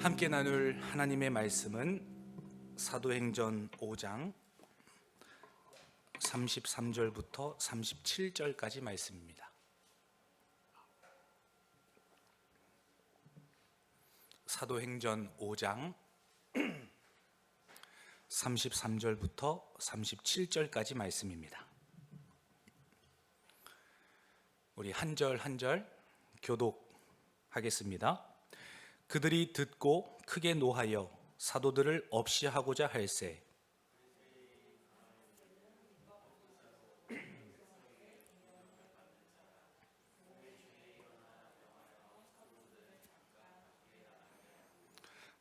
함께 나눌 하나님의 말씀은 사도행전 5장 33절부터 37절까지 말씀입니다. 사도행전 5장 33절부터 37절까지 말씀입니다. 우리 한 절 한 절 교독하겠습니다. 그들이 듣고 크게 노하여 사도들을 없이 하고자 할세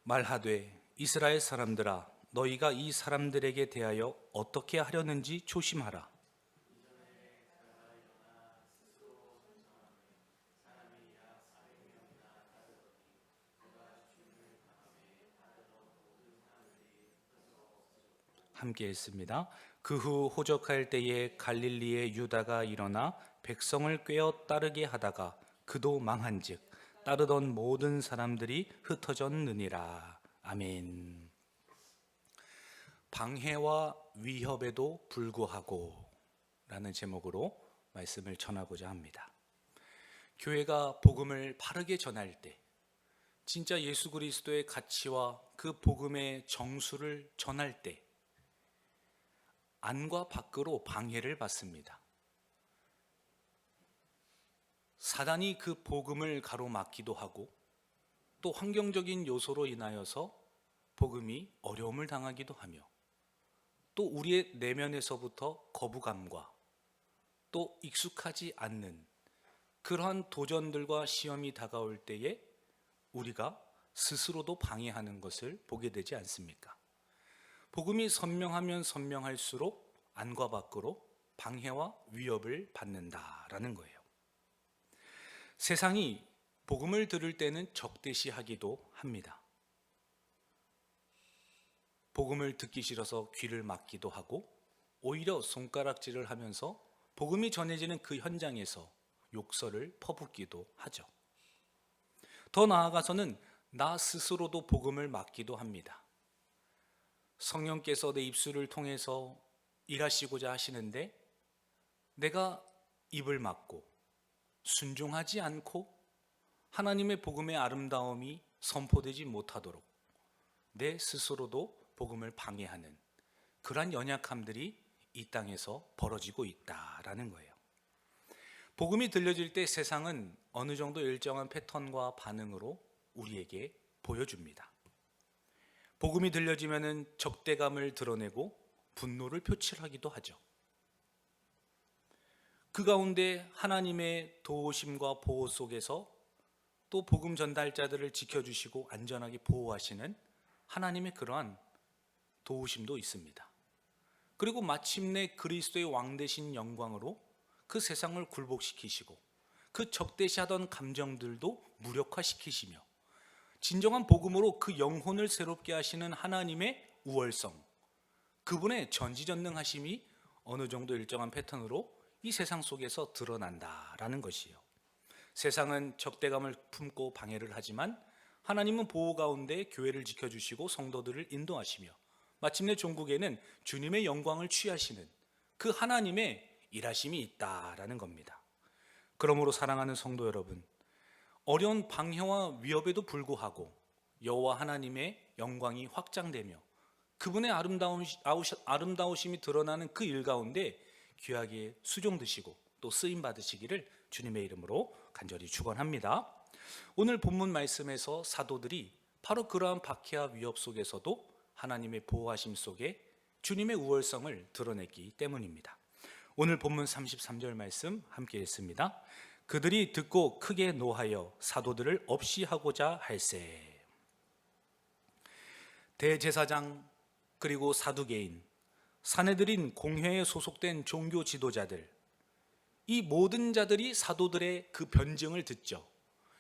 말하되 이스라엘 사람들아 너희가 이 사람들에게 대하여 어떻게 하려는지 조심하라. 함께 읽습니다. 그 후 호적할 때에 갈릴리의 유다가 일어나 백성을 꿰어 따르게 하다가 그도 망한즉 따르던 모든 사람들이 흩어졌느니라. 아멘. 방해와 위협에도 불구하고 라는 제목으로 말씀을 전하고자 합니다. 교회가 복음을 바르게 전할 때, 진짜 예수 그리스도의 가치와 그 복음의 정수를 전할 때 안과 밖으로 방해를 받습니다. 사단이 그 복음을 가로막기도 하고 또 환경적인 요소로 인하여서 복음이 어려움을 당하기도 하며 또 우리의 내면에서부터 거부감과 또 익숙하지 않는 그러한 도전들과 시험이 다가올 때에 우리가 스스로도 방해하는 것을 보게 되지 않습니까? 복음이 선명하면 선명할수록 안과 밖으로 방해와 위협을 받는다라는 거예요. 세상이 복음을 들을 때는 적대시하기도 합니다. 복음을 듣기 싫어서 귀를 막기도 하고 오히려 손가락질을 하면서 복음이 전해지는 그 현장에서 욕설을 퍼붓기도 하죠. 더 나아가서는 나 스스로도 복음을 막기도 합니다. 성령께서 내 입술을 통해서 일하시고자 하시는데 내가 입을 막고 순종하지 않고 하나님의 복음의 아름다움이 선포되지 못하도록 내 스스로도 복음을 방해하는 그러한 연약함들이 이 땅에서 벌어지고 있다라는 거예요. 복음이 들려질 때 세상은 어느 정도 일정한 패턴과 반응으로 우리에게 보여줍니다. 복음이 들려지면 적대감을 드러내고 분노를 표출하기도 하죠. 그 가운데 하나님의 도우심과 보호 속에서 또 복음 전달자들을 지켜주시고 안전하게 보호하시는 하나님의 그러한 도우심도 있습니다. 그리고 마침내 그리스도의 왕 되신 영광으로 그 세상을 굴복시키시고 그 적대시하던 감정들도 무력화시키시며 진정한 복음으로 그 영혼을 새롭게 하시는 하나님의 우월성, 그분의 전지전능하심이 어느 정도 일정한 패턴으로 이 세상 속에서 드러난다라는 것이요. 세상은 적대감을 품고 방해를 하지만 하나님은 보호 가운데 교회를 지켜주시고 성도들을 인도하시며 마침내 종국에는 주님의 영광을 취하시는 그 하나님의 일하심이 있다라는 겁니다. 그러므로 사랑하는 성도 여러분, 어려운 방해와 위협에도 불구하고 여호와 하나님의 영광이 확장되며 그분의 아름다우심이 드러나는 그 일 가운데 귀하게 수종드시고 또 쓰임 받으시기를 주님의 이름으로 간절히 축원합니다. 오늘 본문 말씀에서 사도들이 바로 그러한 박해와 위협 속에서도 하나님의 보호하심 속에 주님의 우월성을 드러냈기 때문입니다. 오늘 본문 33절 말씀 함께 읽습니다. 그들이 듣고 크게 노하여 사도들을 없이 하고자 할세. 대제사장 그리고 사두개인, 사내들인 공회에 소속된 종교 지도자들, 이 모든 자들이 사도들의 그 변증을 듣죠.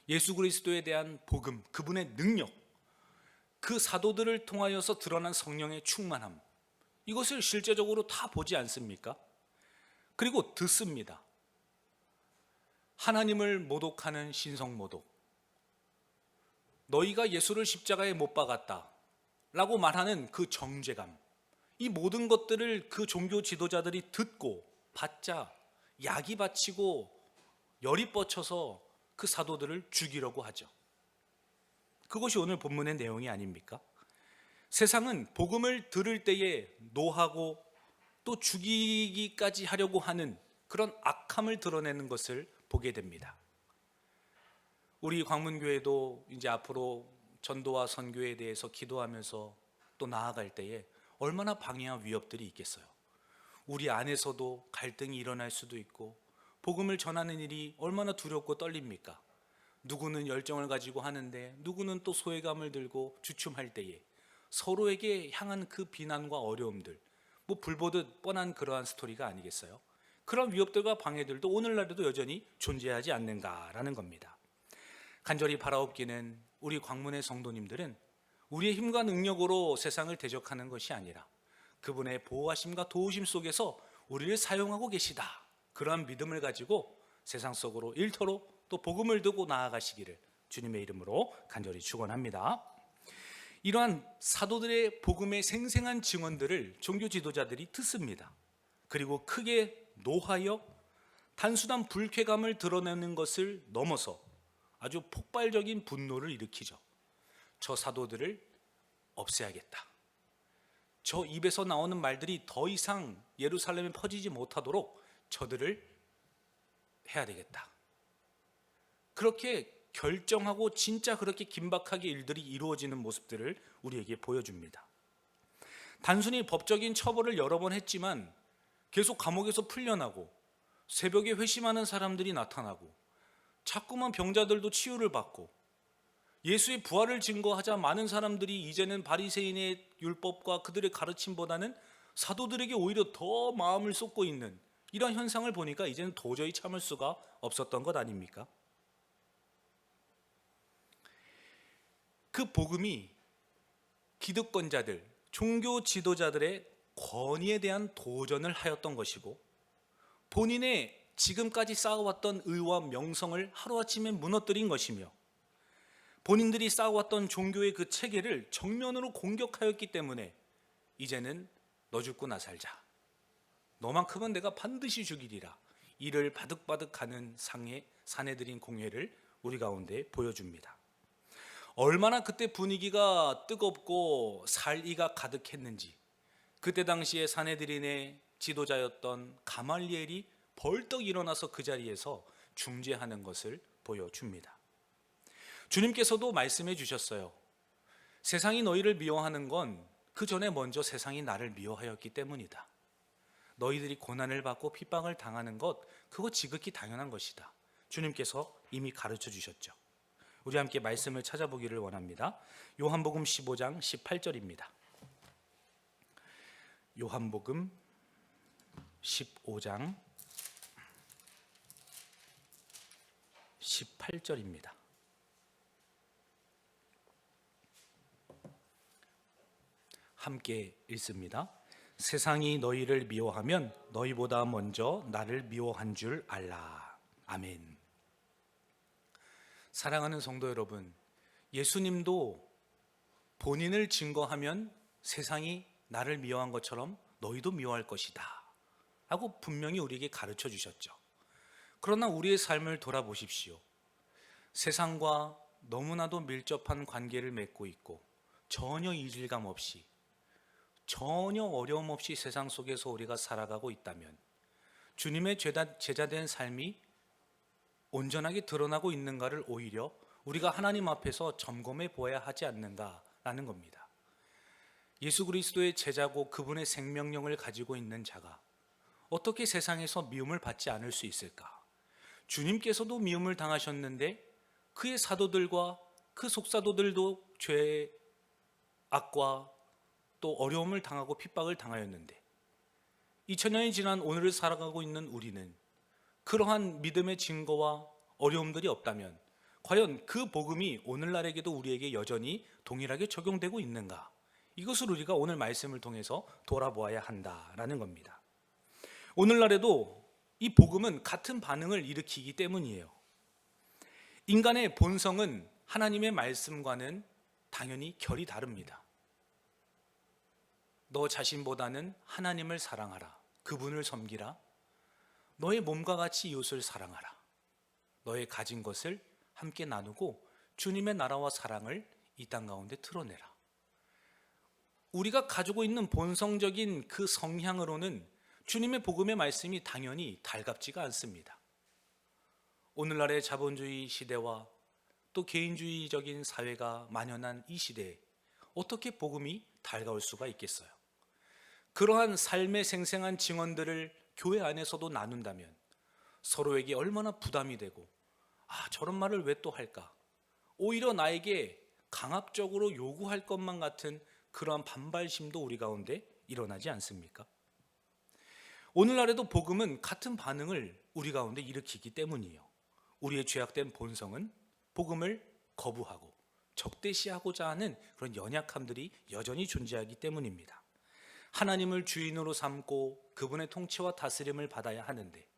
예수 그리스도에 대한 복음, 그분의 능력, 그 사도들을 통하여서 드러난 성령의 충만함, 이것을 실제적으로 다 보지 않습니까? 그리고 듣습니다. 하나님을 모독하는 신성모독, 너희가 예수를 십자가에 못 박았다 라고 말하는 그 정죄감, 이 모든 것들을 그 종교 지도자들이 듣고 받자 약이 받치고 열이 뻗쳐서 그 사도들을 죽이려고 하죠. 그것이 오늘 본문의 내용이 아닙니까? 세상은 복음을 들을 때에 노하고 또 죽이기까지 하려고 하는 그런 악함을 드러내는 것을 보게 됩니다. 우리 광문교회도 이제 앞으로 전도와 선교에 대해서 기도하면서 또 나아갈 때에 얼마나 방해와 위협들이 있겠어요. 우리 안에서도 갈등이 일어날 수도 있고 복음을 전하는 일이 얼마나 두렵고 떨립니까? 누구는 열정을 가지고 하는데 누구는 또 소외감을 들고 주춤할 때에 서로에게 향한 그 비난과 어려움들, 뭐 불보듯 뻔한 그러한 스토리가 아니겠어요? 그런 위협들과 방해들도 오늘날에도 여전히 존재하지 않는가라는 겁니다. 간절히 바라옵기는 우리 광문의 성도님들은 우리의 힘과 능력으로 세상을 대적하는 것이 아니라 그분의 보호하심과 도우심 속에서 우리를 사용하고 계시다, 그러한 믿음을 가지고 세상 속으로 일터로 또 복음을 두고 나아가시기를 주님의 이름으로 간절히 축원합니다. 이러한 사도들의 복음의 생생한 증언들을 종교 지도자들이 듣습니다. 그리고 크게 노하여 단순한 불쾌감을 드러내는 것을 넘어서 아주 폭발적인 분노를 일으키죠. 저 사도들을 없애야겠다. 저 입에서 나오는 말들이 더 이상 예루살렘에 퍼지지 못하도록 저들을 해야 되겠다. 그렇게 결정하고 진짜 그렇게 긴박하게 일들이 이루어지는 모습들을 우리에게 보여줍니다. 단순히 법적인 처벌을 여러 번 했지만 계속 감옥에서 풀려나고 새벽에 회심하는 사람들이 나타나고 자꾸만 병자들도 치유를 받고 예수의 부활을 증거하자 많은 사람들이 이제는 바리새인의 율법과 그들의 가르침보다는 사도들에게 오히려 더 마음을 쏟고 있는 이런 현상을 보니까 이제는 도저히 참을 수가 없었던 것 아닙니까? 그 복음이 기득권자들, 종교 지도자들의 권위에 대한 도전을 하였던 것이고 본인의 지금까지 쌓아왔던 의와 명성을 하루아침에 무너뜨린 것이며 본인들이 쌓아왔던 종교의 그 체계를 정면으로 공격하였기 때문에 이제는 너 죽고 나 살자, 너만큼은 내가 반드시 죽이리라, 이를 바득바득하는 상의 사내들인 공회를 우리 가운데 보여줍니다. 얼마나 그때 분위기가 뜨겁고 살이가 가득했는지 그때 당시에 사내들인의 지도자였던 가말리엘이 벌떡 일어나서 그 자리에서 중재하는 것을 보여줍니다. 주님께서도 말씀해 주셨어요. 세상이 너희를 미워하는 건 그 전에 먼저 세상이 나를 미워하였기 때문이다. 너희들이 고난을 받고 핍박을 당하는 것, 그거 지극히 당연한 것이다. 주님께서 이미 가르쳐 주셨죠. 우리 함께 말씀을 찾아보기를 원합니다. 요한복음 15장 18절입니다. 요한복음 15장 18절입니다. 함께 읽습니다. 세상이 너희를 미워하면 너희보다 먼저 나를 미워한 줄 알라. 아멘. 사랑하는 성도 여러분, 예수님도 본인을 증거하면 세상이 나를 미워한 것처럼 너희도 미워할 것이다 라고 분명히 우리에게 가르쳐 주셨죠. 그러나 우리의 삶을 돌아보십시오. 세상과 너무나도 밀접한 관계를 맺고 있고 전혀 이질감 없이, 전혀 어려움 없이 세상 속에서 우리가 살아가고 있다면 주님의 제자된 삶이 온전하게 드러나고 있는가를 오히려 우리가 하나님 앞에서 점검해 보아야 하지 않는가라는 겁니다. 예수 그리스도의 제자고 그분의 생명력을 가지고 있는 자가 어떻게 세상에서 미움을 받지 않을 수 있을까? 주님께서도 미움을 당하셨는데 그의 사도들과 그 속사도들도 죄의 악과 또 어려움을 당하고 핍박을 당하였는데 2000년이 지난 오늘을 살아가고 있는 우리는 그러한 믿음의 증거와 어려움들이 없다면 과연 그 복음이 오늘날에게도 우리에게 여전히 동일하게 적용되고 있는가? 이것을 우리가 오늘 말씀을 통해서 돌아보아야 한다라는 겁니다. 오늘날에도 이 복음은 같은 반응을 일으키기 때문이에요. 인간의 본성은 하나님의 말씀과는 당연히 결이 다릅니다. 너 자신보다는 하나님을 사랑하라. 그분을 섬기라. 너의 몸과 같이 이웃을 사랑하라. 너의 가진 것을 함께 나누고 주님의 나라와 사랑을 이 땅 가운데 드러내라. 우리가 가지고 있는 본성적인 그 성향으로는 주님의 복음의 말씀이 당연히 달갑지가 않습니다. 오늘날의 자본주의 시대와 또 개인주의적인 사회가 만연한 이 시대에 어떻게 복음이 달가울 수가 있겠어요? 그러한 삶의 생생한 증언들을 교회 안에서도 나눈다면 서로에게 얼마나 부담이 되고, 저런 말을 왜 또 할까? 오히려 나에게 강압적으로 요구할 것만 같은 그러한 반발심도 우리 가운데 일어나지 않습니까? 오늘날에도 복음은 같은 반응을 우리 가운데 일으키기 때문이에요. 우리의 죄악된 본성은 복음을 거부하고 적대시하고자 하는 그런 연약함들이 여전히 존재하기 때문입니다. 하나님을 주인으로 삼고 그분의 통치와 다스림을 받아야 하는데,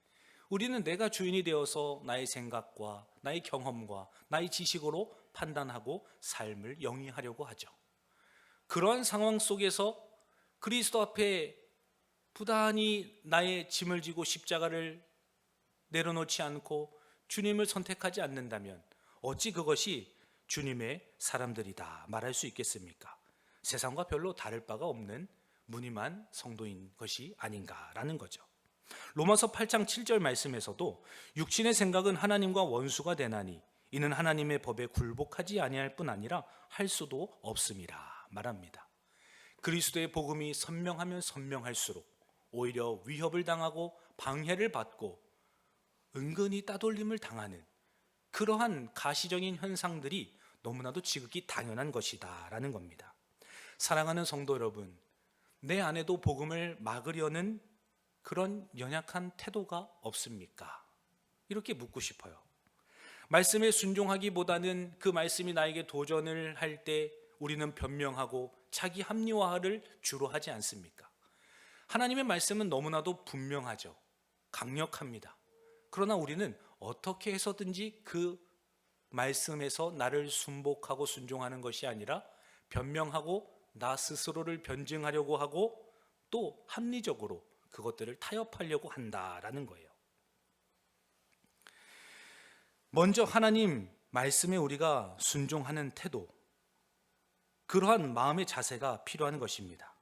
우리는 내가 주인이 되어서 나의 생각과 나의 경험과 나의 지식으로 판단하고 삶을 영위하려고 하죠. 그러한 상황 속에서 그리스도 앞에 부단히 나의 짐을 지고 십자가를 내려놓지 않고 주님을 선택하지 않는다면 어찌 그것이 주님의 사람들이다 말할 수 있겠습니까? 세상과 별로 다를 바가 없는 무늬만 성도인 것이 아닌가라는 거죠. 로마서 8장 7절 말씀에서도 육신의 생각은 하나님과 원수가 되나니 이는 하나님의 법에 굴복하지 아니할 뿐 아니라 할 수도 없음이라 말합니다. 그리스도의 복음이 선명하면 선명할수록 오히려 위협을 당하고 방해를 받고 은근히 따돌림을 당하는 그러한 가시적인 현상들이 너무나도 지극히 당연한 것이다 라는 겁니다. 사랑하는 성도 여러분, 내 안에도 복음을 막으려는 그런 연약한 태도가 없습니까? 이렇게 묻고 싶어요. 말씀에 순종하기보다는 그 말씀이 나에게 도전을 할 때 우리는 변명하고 자기 합리화를 주로 하지 않습니까? 하나님의 말씀은 너무나도 분명하죠. 강력합니다. 그러나 우리는 어떻게 해서든지 그 말씀에서 나를 순복하고 순종하는 것이 아니라 변명하고 나 스스로를 변증하려고 하고 또 합리적으로 그것들을 타협하려고 한다라는 거예요. 먼저 하나님 말씀에 우리가 순종하는 태도, 그러한 마음의 자세가 필요한 것입니다.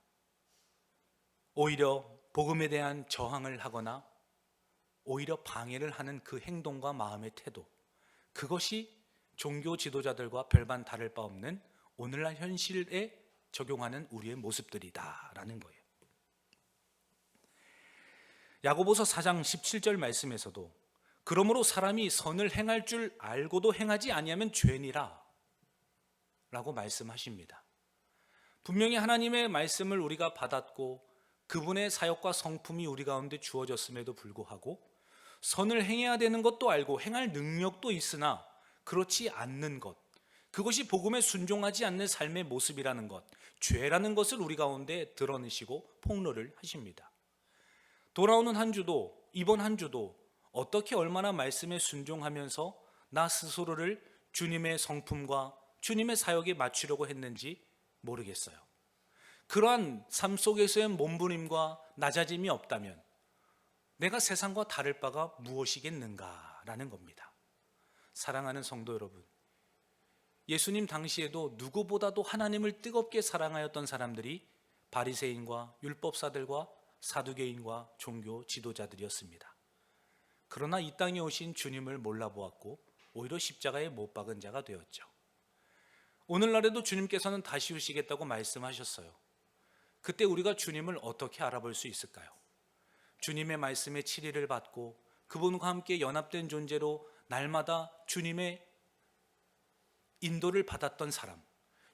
오히려 복음에 대한 저항을 하거나 오히려 방해를 하는 그 행동과 마음의 태도, 그것이 종교 지도자들과 별반 다를 바 없는 오늘날 현실에 적용하는 우리의 모습들이다라는 거예요. 야고보서 4장 17절 말씀에서도 그러므로 사람이 선을 행할 줄 알고도 행하지 아니하면 죄니라 라고 말씀하십니다. 분명히 하나님의 말씀을 우리가 받았고 그분의 사역과 성품이 우리 가운데 주어졌음에도 불구하고 선을 행해야 되는 것도 알고 행할 능력도 있으나 그렇지 않는 것, 그것이 복음에 순종하지 않는 삶의 모습이라는 것, 죄라는 것을 우리 가운데 드러내시고 폭로를 하십니다. 돌아오는 한 주도, 이번 한 주도 어떻게 얼마나 말씀에 순종하면서 나 스스로를 주님의 성품과 주님의 사역에 맞추려고 했는지 모르겠어요. 그러한 삶 속에서의 몸부림과 낮아짐이 없다면 내가 세상과 다를 바가 무엇이겠는가라는 겁니다. 사랑하는 성도 여러분, 예수님 당시에도 누구보다도 하나님을 뜨겁게 사랑하였던 사람들이 바리새인과 율법사들과 사두개인과 종교 지도자들이었습니다. 그러나 이 땅에 오신 주님을 몰라보았고 오히려 십자가에 못 박은 자가 되었죠. 오늘날에도 주님께서는 다시 오시겠다고 말씀하셨어요. 그때 우리가 주님을 어떻게 알아볼 수 있을까요? 주님의 말씀에 치리를 받고 그분과 함께 연합된 존재로 날마다 주님의 인도를 받았던 사람,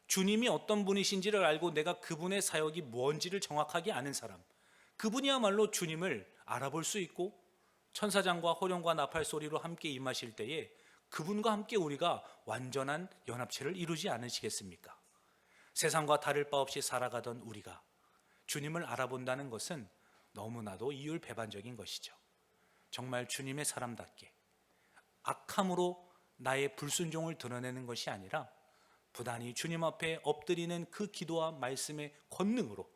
주님이 어떤 분이신지를 알고 내가 그분의 사역이 뭔지를 정확하게 아는 사람, 그분이야말로 주님을 알아볼 수 있고 천사장과 호령과 나팔 소리로 함께 임하실 때에 그분과 함께 우리가 완전한 연합체를 이루지 않으시겠습니까? 세상과 다를 바 없이 살아가던 우리가 주님을 알아본다는 것은 너무나도 이율배반적인 것이죠. 정말 주님의 사람답게 악함으로 나의 불순종을 드러내는 것이 아니라 부단히 주님 앞에 엎드리는 그 기도와 말씀의 권능으로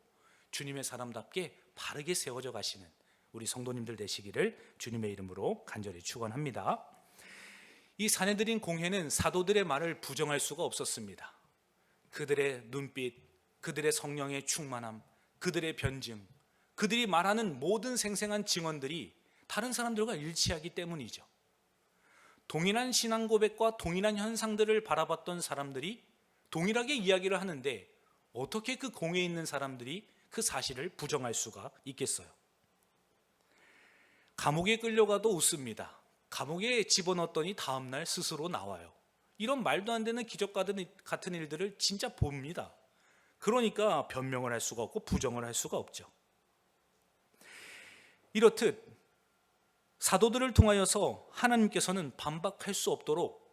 주님의 사람답게 바르게 세워져 가시는 우리 성도님들 되시기를 주님의 이름으로 간절히 축원합니다. 이 사내들인 공회는 사도들의 말을 부정할 수가 없었습니다. 그들의 눈빛, 그들의 성령의 충만함, 그들의 변증, 그들이 말하는 모든 생생한 증언들이 다른 사람들과 일치하기 때문이죠. 동일한 신앙 고백과 동일한 현상들을 바라봤던 사람들이 동일하게 이야기를 하는데 어떻게 그 공회에 있는 사람들이 그 사실을 부정할 수가 있겠어요? 감옥에 끌려가도 웃습니다. 감옥에 집어넣었더니 다음날 스스로 나와요. 이런 말도 안 되는 기적 같은 일들을 진짜 봅니다. 그러니까 변명을 할 수가 없고 부정을 할 수가 없죠. 이렇듯 사도들을 통하여서 하나님께서는 반박할 수 없도록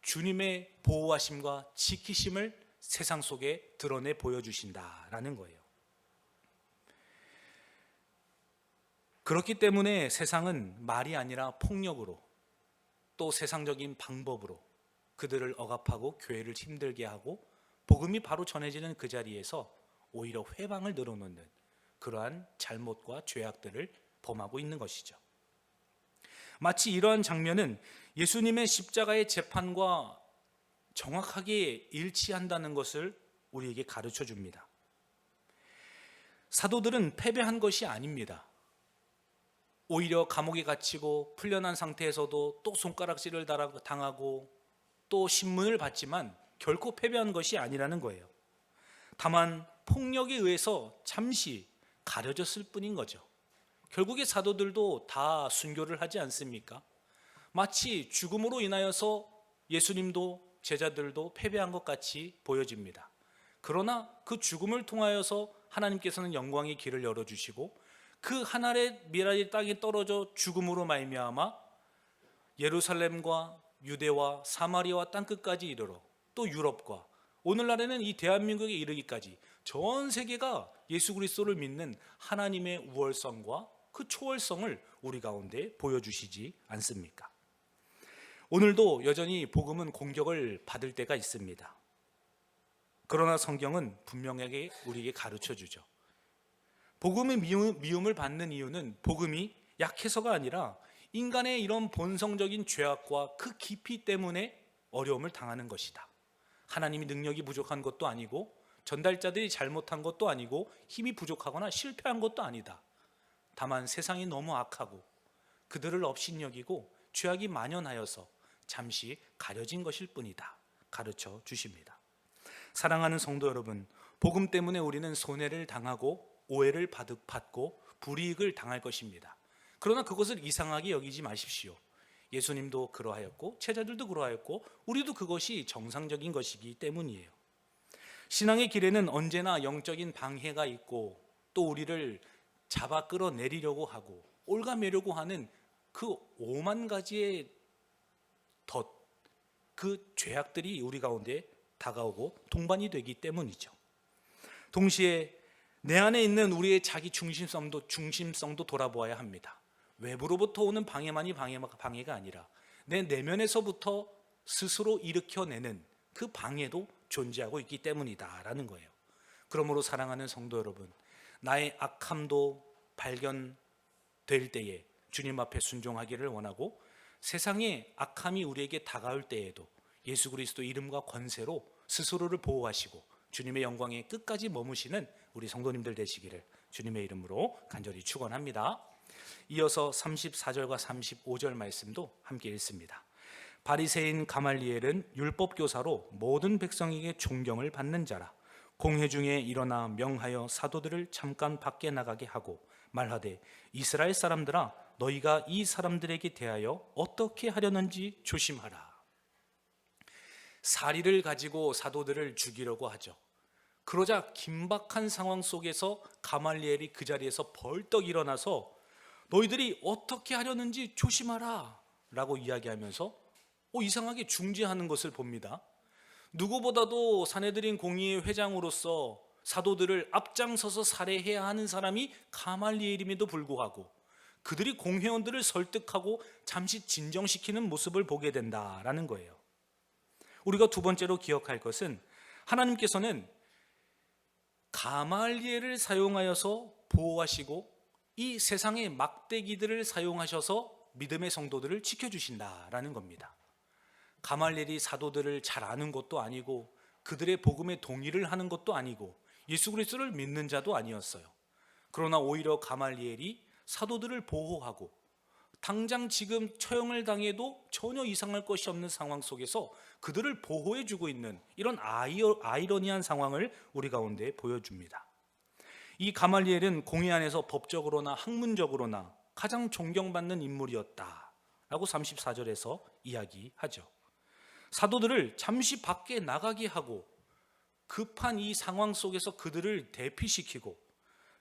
주님의 보호하심과 지키심을 세상 속에 드러내 보여주신다라는 거예요. 그렇기 때문에 세상은 말이 아니라 폭력으로 또 세상적인 방법으로 그들을 억압하고 교회를 힘들게 하고 복음이 바로 전해지는 그 자리에서 오히려 회방을 늘어놓는 그러한 잘못과 죄악들을 범하고 있는 것이죠. 마치 이러한 장면은 예수님의 십자가의 재판과 정확하게 일치한다는 것을 우리에게 가르쳐 줍니다. 사도들은 패배한 것이 아닙니다. 오히려 감옥에 갇히고 풀려난 상태에서도 또 손가락질을 당하고 또 신문을 받지만 결코 패배한 것이 아니라는 거예요. 다만 폭력에 의해서 잠시 가려졌을 뿐인 거죠. 결국에 사도들도 다 순교를 하지 않습니까? 마치 죽음으로 인하여서 예수님도 제자들도 패배한 것 같이 보여집니다. 그러나 그 죽음을 통하여서 하나님께서는 영광의 길을 열어주시고 그 하늘의 미랄이 땅에 떨어져 죽음으로 말미암아 예루살렘과 유대와 사마리아와 땅끝까지 이르러 또 유럽과 오늘날에는 이 대한민국에 이르기까지 전 세계가 예수 그리스도를 믿는 하나님의 우월성과 그 초월성을 우리 가운데 보여주시지 않습니까? 오늘도 여전히 복음은 공격을 받을 때가 있습니다. 그러나 성경은 분명하게 우리에게 가르쳐 주죠. 복음의 미움을 받는 이유는 복음이 약해서가 아니라 인간의 이런 본성적인 죄악과 그 깊이 때문에 어려움을 당하는 것이다. 하나님이 능력이 부족한 것도 아니고 전달자들이 잘못한 것도 아니고 힘이 부족하거나 실패한 것도 아니다. 다만 세상이 너무 악하고 그들을 업신여기고 죄악이 만연하여서 잠시 가려진 것일 뿐이다. 가르쳐 주십니다. 사랑하는 성도 여러분, 복음 때문에 우리는 손해를 당하고 오해를 받고 불이익을 당할 것입니다. 그러나 그것을 이상하게 여기지 마십시오. 예수님도 그러하였고 제자들도 그러하였고 우리도 그것이 정상적인 것이기 때문이에요. 신앙의 길에는 언제나 영적인 방해가 있고 또 우리를 잡아 끌어내리려고 하고 올가매려고 하는 그 오만 가지의 그 죄악들이 우리 가운데 다가오고 동반이 되기 때문이죠. 동시에 내 안에 있는 우리의 자기 중심성도 돌아보아야 합니다. 외부로부터 오는 방해만이 방해가 아니라 내 내면에서부터 스스로 일으켜내는 그 방해도 존재하고 있기 때문이다라는 거예요. 그러므로 사랑하는 성도 여러분, 나의 악함도 발견될 때에 주님 앞에 순종하기를 원하고 세상에 악함이 우리에게 다가올 때에도 예수 그리스도 이름과 권세로 스스로를 보호하시고 주님의 영광에 끝까지 머무시는 우리 성도님들 되시기를 주님의 이름으로 간절히 축원합니다. 이어서 34절과 35절 말씀도 함께 읽습니다. 바리새인 가말리엘은 율법교사로 모든 백성에게 존경을 받는 자라. 공회 중에 일어나 명하여 사도들을 잠깐 밖에 나가게 하고 말하되 이스라엘 사람들아 너희가 이 사람들에게 대하여 어떻게 하려는지 조심하라. 사리를 가지고 사도들을 죽이려고 하죠. 그러자 긴박한 상황 속에서 가말리엘이 그 자리에서 벌떡 일어나서 너희들이 어떻게 하려는지 조심하라 라고 이야기하면서 이상하게 중재하는 것을 봅니다. 누구보다도 사내들인 공의회 회장으로서 사도들을 앞장서서 살해해야 하는 사람이 가말리엘임에도 불구하고 그들이 공회원들을 설득하고 잠시 진정시키는 모습을 보게 된다라는 거예요. 우리가 두 번째로 기억할 것은 하나님께서는 가말리엘을 사용하여서 보호하시고 이 세상의 막대기들을 사용하셔서 믿음의 성도들을 지켜주신다라는 겁니다. 가말리엘이 사도들을 잘 아는 것도 아니고 그들의 복음에 동의를 하는 것도 아니고 예수 그리스도를 믿는 자도 아니었어요. 그러나 오히려 가말리엘이 사도들을 보호하고 당장 지금 처형을 당해도 전혀 이상할 것이 없는 상황 속에서 그들을 보호해주고 있는 이런 아이러니한 상황을 우리 가운데 보여줍니다. 이 가말리엘은 공회 안에서 법적으로나 학문적으로나 가장 존경받는 인물이었다라고 34절에서 이야기하죠. 사도들을 잠시 밖에 나가게 하고 급한 이 상황 속에서 그들을 대피시키고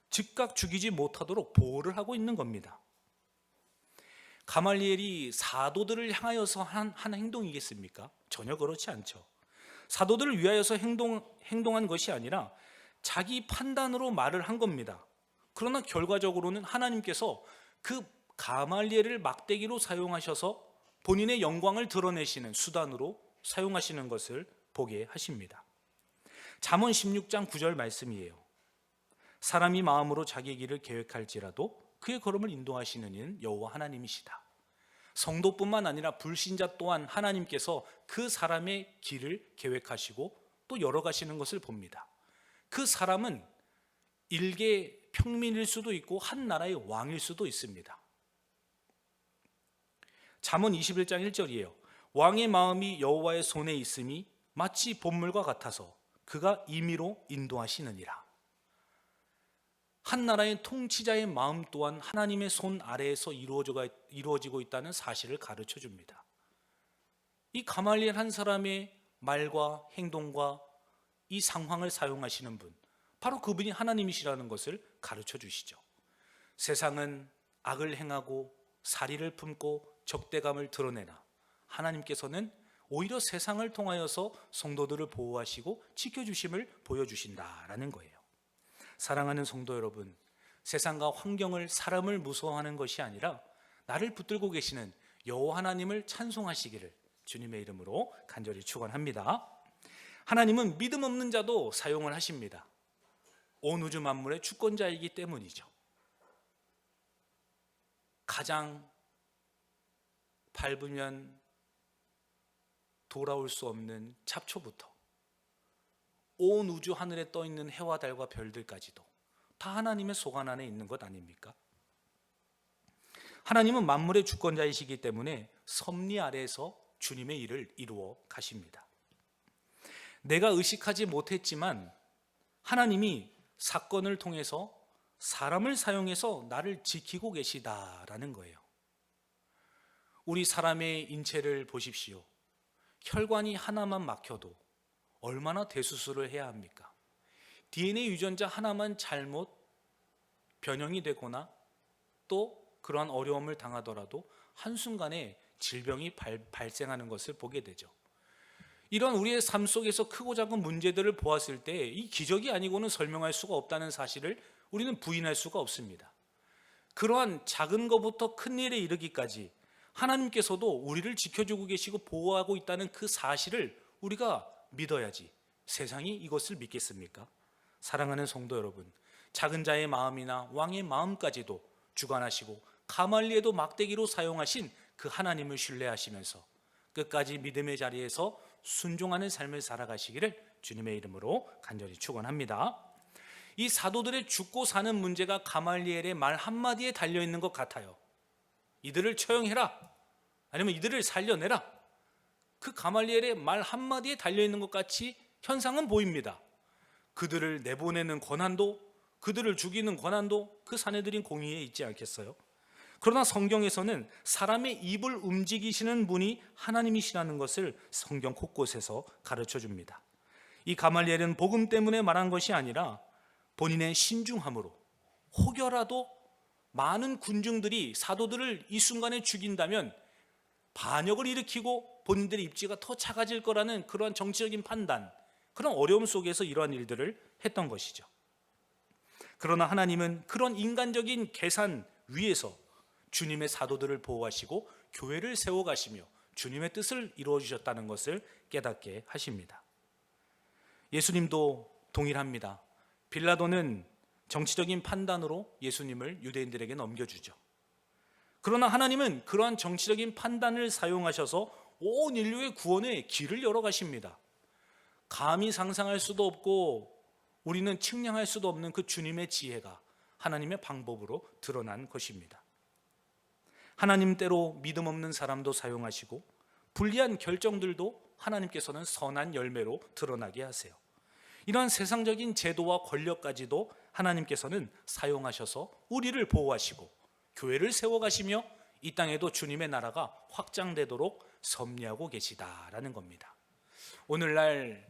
즉각 죽이지 못하도록 보호를 하고 있는 겁니다. 가말리엘이 사도들을 향하여서 한 행동이겠습니까? 전혀 그렇지 않죠. 사도들을 위하여서 행동한 것이 아니라 자기 판단으로 말을 한 겁니다. 그러나 결과적으로는 하나님께서 그 가말리엘을 막대기로 사용하셔서 본인의 영광을 드러내시는 수단으로 사용하시는 것을 보게 하십니다. 잠언 16장 9절 말씀이에요. 사람이 마음으로 자기의 길을 계획할지라도 그의 걸음을 인도하시는 이는 여호와 하나님이시다. 성도뿐만 아니라 불신자 또한 하나님께서 그 사람의 길을 계획하시고 또 열어가시는 것을 봅니다. 그 사람은 일개 평민일 수도 있고 한 나라의 왕일 수도 있습니다. 잠언 21장 1절이에요. 왕의 마음이 여호와의 손에 있음이 마치 봇물과 같아서 그가 임의로 인도하시느니라. 한 나라의 통치자의 마음 또한 하나님의 손 아래에서 이루어지고 있다는 사실을 가르쳐 줍니다. 이 가말리엘 한 사람의 말과 행동과 이 상황을 사용하시는 분, 바로 그분이 하나님이시라는 것을 가르쳐 주시죠. 세상은 악을 행하고 사리를 품고 적대감을 드러내나 하나님께서는 오히려 세상을 통하여서 성도들을 보호하시고 지켜주심을 보여주신다라는 거예요. 사랑하는 성도 여러분, 세상과 환경을, 사람을 무서워하는 것이 아니라 나를 붙들고 계시는 여호와 하나님을 찬송하시기를 주님의 이름으로 간절히 축원합니다. 하나님은 믿음 없는 자도 사용을 하십니다. 온 우주 만물의 주권자이기 때문이죠. 가장 밟으면 돌아올 수 없는 잡초부터 온 우주 하늘에 떠 있는 해와 달과 별들까지도 다 하나님의 소관 안에 있는 것 아닙니까? 하나님은 만물의 주권자이시기 때문에 섭리 아래에서 주님의 일을 이루어 가십니다. 내가 의식하지 못했지만 하나님이 사건을 통해서 사람을 사용해서 나를 지키고 계시다라는 거예요. 우리 사람의 인체를 보십시오. 혈관이 하나만 막혀도 얼마나 대수술을 해야 합니까? DNA 유전자 하나만 잘못 변형이 되거나 또 그러한 어려움을 당하더라도 한순간에 질병이 발생하는 것을 보게 되죠. 이런 우리의 삶 속에서 크고 작은 문제들을 보았을 때 이 기적이 아니고는 설명할 수가 없다는 사실을 우리는 부인할 수가 없습니다. 그러한 작은 것부터 큰 일에 이르기까지 하나님께서도 우리를 지켜주고 계시고 보호하고 있다는 그 사실을 우리가 믿어야지 세상이 이것을 믿겠습니까? 사랑하는 성도 여러분, 작은 자의 마음이나 왕의 마음까지도 주관하시고 가말리엘도 막대기로 사용하신 그 하나님을 신뢰하시면서 끝까지 믿음의 자리에서 순종하는 삶을 살아가시기를 주님의 이름으로 간절히 축원합니다. 이 사도들의 죽고 사는 문제가 가말리엘의 말 한마디에 달려있는 것 같아요. 이들을 처형해라, 아니면 이들을 살려내라. 그 가말리엘의 말 한마디에 달려있는 것 같이 현상은 보입니다. 그들을 내보내는 권한도, 그들을 죽이는 권한도 그 사내들인 공의에 있지 않겠어요? 그러나 성경에서는 사람의 입을 움직이시는 분이 하나님이시라는 것을 성경 곳곳에서 가르쳐 줍니다. 이 가말리엘은 복음 때문에 말한 것이 아니라 본인의 신중함으로, 혹여라도 많은 군중들이 사도들을 이 순간에 죽인다면 반역을 일으키고 본인들의 입지가 더 작아질 거라는 그러한 정치적인 판단, 그런 어려움 속에서 이러한 일들을 했던 것이죠. 그러나 하나님은 그런 인간적인 계산 위에서 주님의 사도들을 보호하시고 교회를 세워가시며 주님의 뜻을 이루어 주셨다는 것을 깨닫게 하십니다. 예수님도 동일합니다. 빌라도는 정치적인 판단으로 예수님을 유대인들에게 넘겨주죠. 그러나 하나님은 그러한 정치적인 판단을 사용하셔서 온 인류의 구원의 길을 열어가십니다. 감히 상상할 수도 없고 우리는 측량할 수도 없는 그 주님의 지혜가 하나님의 방법으로 드러난 것입니다. 하나님 때로 믿음 없는 사람도 사용하시고 불리한 결정들도 하나님께서는 선한 열매로 드러나게 하세요. 이러한 세상적인 제도와 권력까지도 하나님께서는 사용하셔서 우리를 보호하시고 교회를 세워가시며 이 땅에도 주님의 나라가 확장되도록 섭리하고 계시다라는 겁니다. 오늘날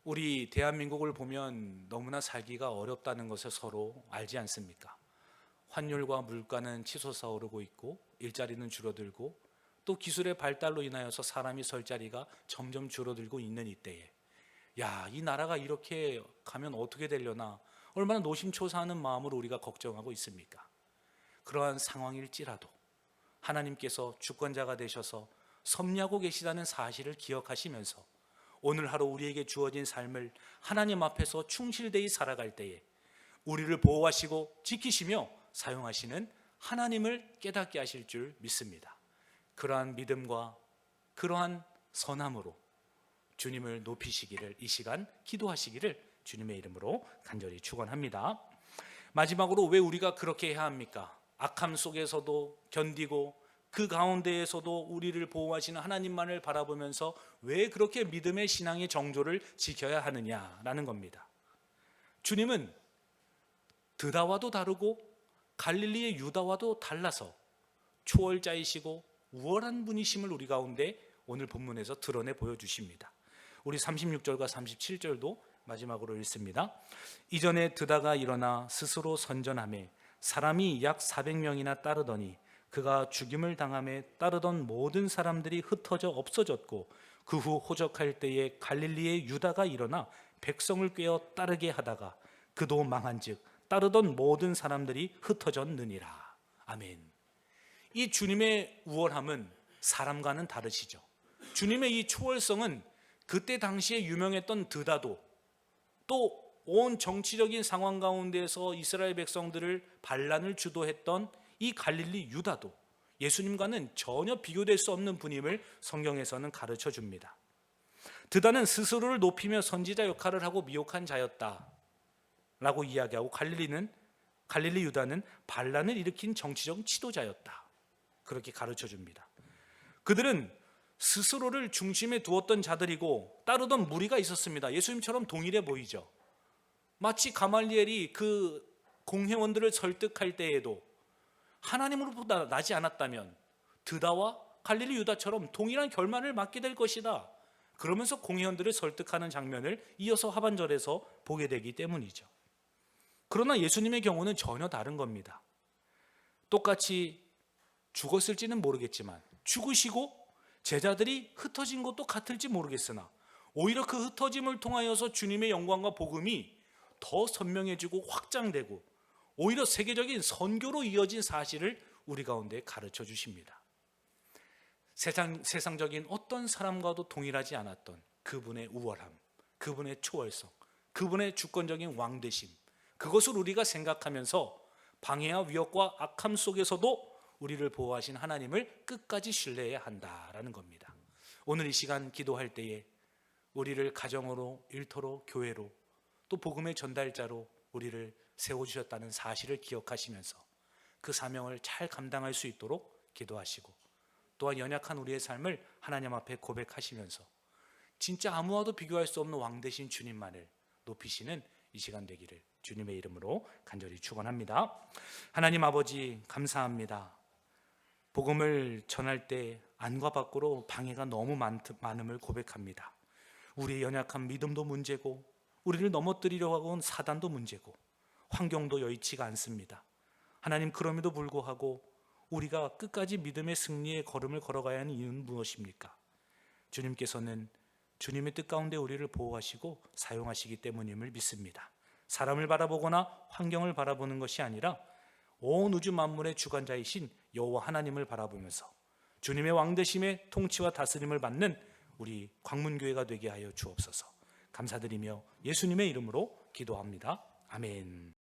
우리 대한민국을 보면 너무나 살기가 어렵다는 것을 서로 알지 않습니까? 환율과 물가는 치솟아 오르고 있고 일자리는 줄어들고 또 기술의 발달로 인하여서 사람이 설 자리가 점점 줄어들고 있는 이때에 이 나라가 이렇게 가면 어떻게 되려나 얼마나 노심초사하는 마음으로 우리가 걱정하고 있습니까? 그러한 상황일지라도 하나님께서 주권자가 되셔서 섭리하고 계시다는 사실을 기억하시면서 오늘 하루 우리에게 주어진 삶을 하나님 앞에서 충실되이 살아갈 때에 우리를 보호하시고 지키시며 사용하시는 하나님을 깨닫게 하실 줄 믿습니다. 그러한 믿음과 그러한 선함으로 주님을 높이시기를 이 시간 기도하시기를 주님의 이름으로 간절히 축원합니다. 마지막으로 왜 우리가 그렇게 해야 합니까? 악함 속에서도 견디고 그 가운데에서도 우리를 보호하시는 하나님만을 바라보면서 왜 그렇게 믿음의 신앙의 정조를 지켜야 하느냐라는 겁니다. 주님은 드다와도 다르고 갈릴리의 유다와도 달라서 초월자이시고 우월한 분이심을 우리 가운데 오늘 본문에서 드러내 보여주십니다. 우리 36절과 37절도 마지막으로 읽습니다. 이전에 드다가 일어나 스스로 선전하며 사람이 약 400명이나 따르더니 그가 죽임을 당함에 따르던 모든 사람들이 흩어져 없어졌고 그 후 호적할 때에 갈릴리의 유다가 일어나 백성을 꿰어 따르게 하다가 그도 망한즉 따르던 모든 사람들이 흩어졌느니라. 아멘. 이 주님의 우월함은 사람과는 다르시죠. 주님의 이 초월성은 그때 당시에 유명했던 드다도 또 온 정치적인 상황 가운데서 이스라엘 백성들을 반란을 주도했던 이 갈릴리 유다도 예수님과는 전혀 비교될 수 없는 분임을 성경에서는 가르쳐 줍니다. 드다는 스스로를 높이며 선지자 역할을 하고 미혹한 자였다 라고 이야기하고 갈릴리 유다는 반란을 일으킨 정치적 지도자였다 그렇게 가르쳐 줍니다. 그들은 스스로를 중심에 두었던 자들이고 따르던 무리가 있었습니다. 예수님처럼 동일해 보이죠. 마치 가말리엘이 그 공회원들을 설득할 때에도 하나님으로보다 나지 않았다면 드다와 갈릴리 유다처럼 동일한 결말을 맞게 될 것이다. 그러면서 공회원들을 설득하는 장면을 이어서 하반절에서 보게 되기 때문이죠. 그러나 예수님의 경우는 전혀 다른 겁니다. 똑같이 죽었을지는 모르겠지만 죽으시고 제자들이 흩어진 것도 같을지 모르겠으나 오히려 그 흩어짐을 통하여서 주님의 영광과 복음이 더 선명해지고 확장되고 오히려 세계적인 선교로 이어진 사실을 우리 가운데 가르쳐 주십니다. 세상적인 어떤 사람과도 동일하지 않았던 그분의 우월함, 그분의 초월성, 그분의 주권적인 왕되심, 그것을 우리가 생각하면서 방해와 위협과 악함 속에서도 우리를 보호하신 하나님을 끝까지 신뢰해야 한다라는 겁니다. 오늘 이 시간 기도할 때에 우리를 가정으로, 일터로, 교회로 또 복음의 전달자로 우리를 세워주셨다는 사실을 기억하시면서 그 사명을 잘 감당할 수 있도록 기도하시고 또한 연약한 우리의 삶을 하나님 앞에 고백하시면서 진짜 아무와도 비교할 수 없는 왕 되신 주님만을 높이시는 이 시간 되기를 주님의 이름으로 간절히 축원합니다. 하나님 아버지 감사합니다. 복음을 전할 때 안과 밖으로 방해가 너무 많음을 고백합니다. 우리의 연약한 믿음도 문제고 우리를 넘어뜨리려고 하고 온 사단도 문제고 환경도 여의치가 않습니다. 하나님 그럼에도 불구하고 우리가 끝까지 믿음의 승리의 걸음을 걸어가야 하는 이유는 무엇입니까? 주님께서는 주님의 뜻 가운데 우리를 보호하시고 사용하시기 때문임을 믿습니다. 사람을 바라보거나 환경을 바라보는 것이 아니라 온 우주 만물의 주관자이신 여호와 하나님을 바라보면서 주님의 왕되심의 통치와 다스림을 받는 우리 광문교회가 되게 하여 주옵소서. 감사드리며 예수님의 이름으로 기도합니다. 아멘.